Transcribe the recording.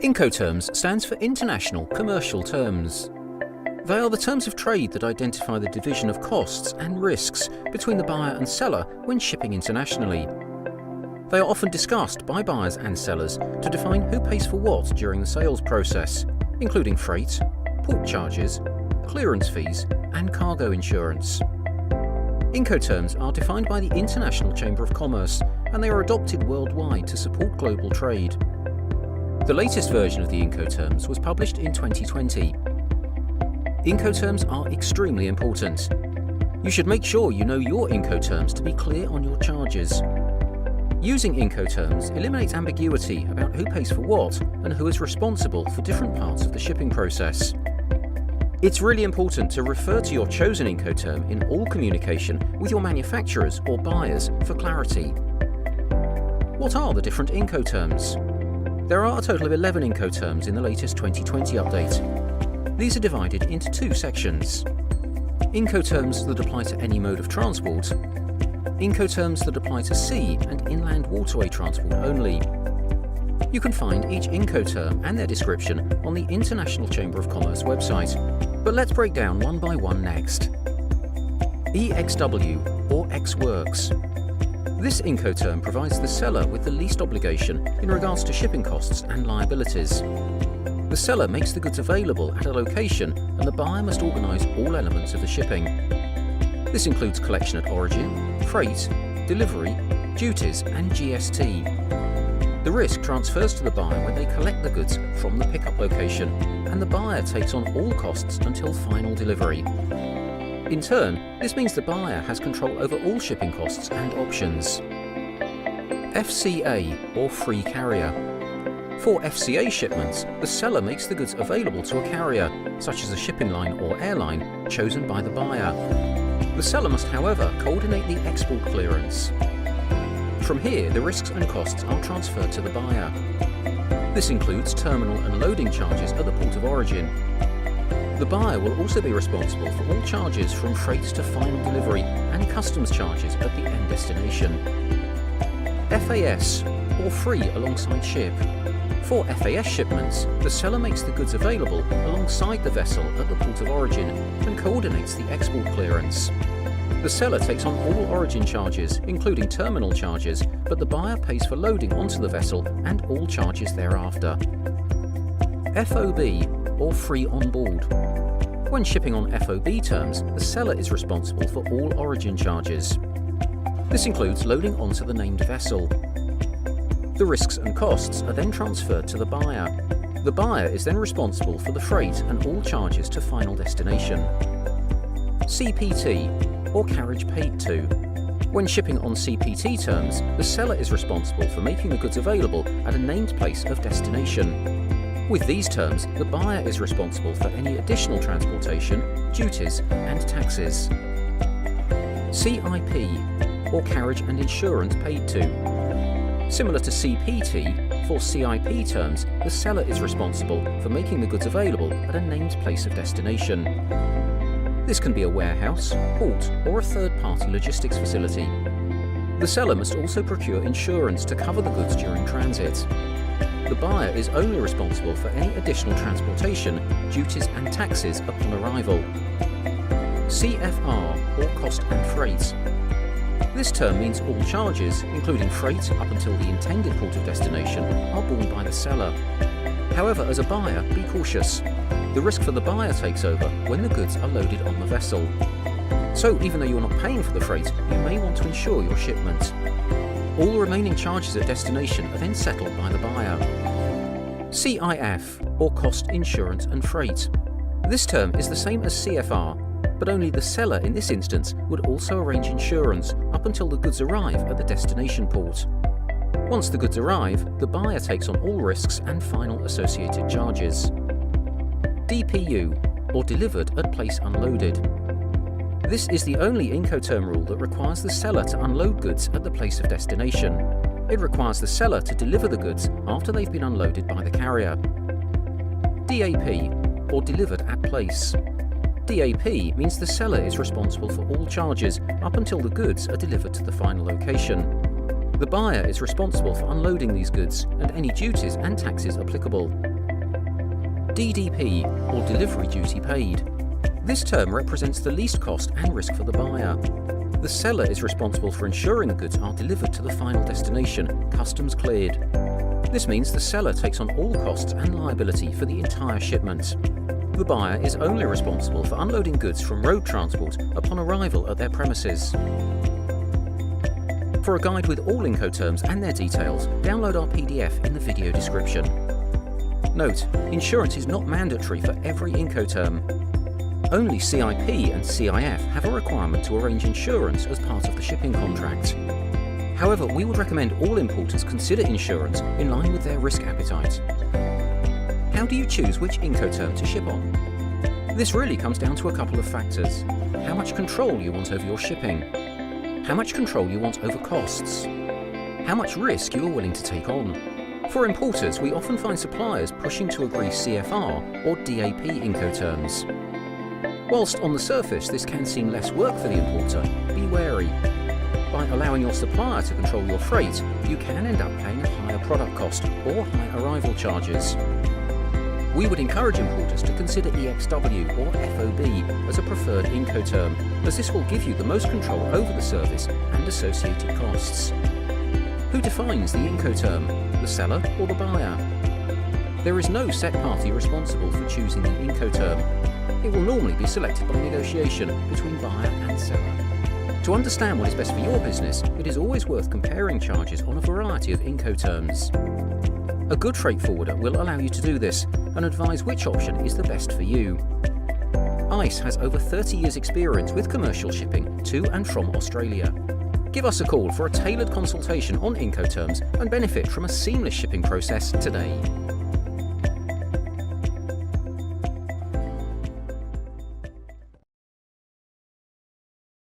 Incoterms stands for International Commercial Terms. They are the terms of trade that identify the division of costs and risks between the buyer and seller when shipping internationally. They are often discussed by buyers and sellers to define who pays for what during the sales process, including freight, port charges, clearance fees, and cargo insurance. Incoterms are defined by the International Chamber of Commerce, and they are adopted worldwide to support global trade. The latest version of the Incoterms was published in 2020. Incoterms are extremely important. You should make sure you know your Incoterms to be clear on your charges. Using Incoterms eliminates ambiguity about who pays for what and who is responsible for different parts of the shipping process. It's really important to refer to your chosen Incoterm in all communication with your manufacturers or buyers for clarity. What are the different Incoterms? There are a total of 11 Incoterms in the latest 2020 update. These are divided into two sections. Incoterms that apply to any mode of transport, Incoterms that apply to sea and inland waterway transport only. You can find each Incoterm and their description on the International Chamber of Commerce website, but let's break down one by one next. EXW, or ex-works. This Incoterm provides the seller with the least obligation in regards to shipping costs and liabilities. The seller makes the goods available at a location and the buyer must organise all elements of the shipping. This includes collection at origin, freight, delivery, duties and GST. The risk transfers to the buyer when they collect the goods from the pickup location, and the buyer takes on all costs until final delivery. In turn, this means the buyer has control over all shipping costs and options. FCA, or free carrier. For FCA shipments, the seller makes the goods available to a carrier, such as a shipping line or airline, chosen by the buyer. The seller must, however, coordinate the export clearance. From here, the risks and costs are transferred to the buyer. This includes terminal and loading charges at the port of origin. The buyer will also be responsible for all charges from freight to final delivery and customs charges at the end destination. FAS, or free alongside ship. For FAS shipments, the seller makes the goods available alongside the vessel at the port of origin and coordinates the export clearance. The seller takes on all origin charges, including terminal charges, but the buyer pays for loading onto the vessel and all charges thereafter. FOB, or free on board. When shipping on FOB terms, the seller is responsible for all origin charges. This includes loading onto the named vessel. The risks and costs are then transferred to the buyer. The buyer is then responsible for the freight and all charges to final destination. CPT, or carriage paid to. When shipping on CPT terms, the seller is responsible for making the goods available at a named place of destination. With these terms, the buyer is responsible for any additional transportation, duties and taxes. CIP, or carriage and insurance paid to. Similar to CPT, for CIP terms, the seller is responsible for making the goods available at a named place of destination. This can be a warehouse, port, or a third-party logistics facility. The seller must also procure insurance to cover the goods during transit. The buyer is only responsible for any additional transportation, duties and taxes upon arrival. CFR, or cost and freight. This term means all charges, including freight up until the intended port of destination, are borne by the seller. However, as a buyer, be cautious. The risk for the buyer takes over when the goods are loaded on the vessel. So even though you're not paying for the freight, you may want to insure your shipment. All remaining charges at destination are then settled by the buyer. CIF, or cost, insurance and freight. This term is the same as CFR, but only the seller in this instance would also arrange insurance up until the goods arrive at the destination port. Once the goods arrive, the buyer takes on all risks and final associated charges. DPU, or delivered at place unloaded. This is the only Incoterm rule that requires the seller to unload goods at the place of destination. It requires the seller to deliver the goods after they've been unloaded by the carrier. DAP, or delivered at place. DAP means the seller is responsible for all charges up until the goods are delivered to the final location. The buyer is responsible for unloading these goods and any duties and taxes applicable. DDP, or Delivery Duty Paid. This term represents the least cost and risk for the buyer. The seller is responsible for ensuring the goods are delivered to the final destination, customs cleared. This means the seller takes on all costs and liability for the entire shipment. The buyer is only responsible for unloading goods from road transport upon arrival at their premises. For a guide with all Incoterms and their details, download our PDF in the video description. Note, insurance is not mandatory for every Incoterm. Only CIP and CIF have a requirement to arrange insurance as part of the shipping contract. However, we would recommend all importers consider insurance in line with their risk appetite. How do you choose which Incoterm to ship on? This really comes down to a couple of factors. How much control you want over your shipping, how much control you want over costs, how much risk you are willing to take on. For importers, we often find suppliers pushing to agree CFR or DAP Incoterms. Whilst on the surface this can seem less work for the importer, be wary. By allowing your supplier to control your freight, you can end up paying a higher product cost or high arrival charges. We would encourage importers to consider EXW or FOB as a preferred Incoterm, as this will give you the most control over the service and associated costs. Who defines the Incoterm, the seller or the buyer? There is no set party responsible for choosing the Incoterm. It will normally be selected by negotiation between buyer and seller. To understand what is best for your business, it is always worth comparing charges on a variety of Incoterms. A good freight forwarder will allow you to do this and advise which option is the best for you. ICE has over 30 years' experience with commercial shipping to and from Australia. Give us a call for a tailored consultation on Incoterms and benefit from a seamless shipping process today.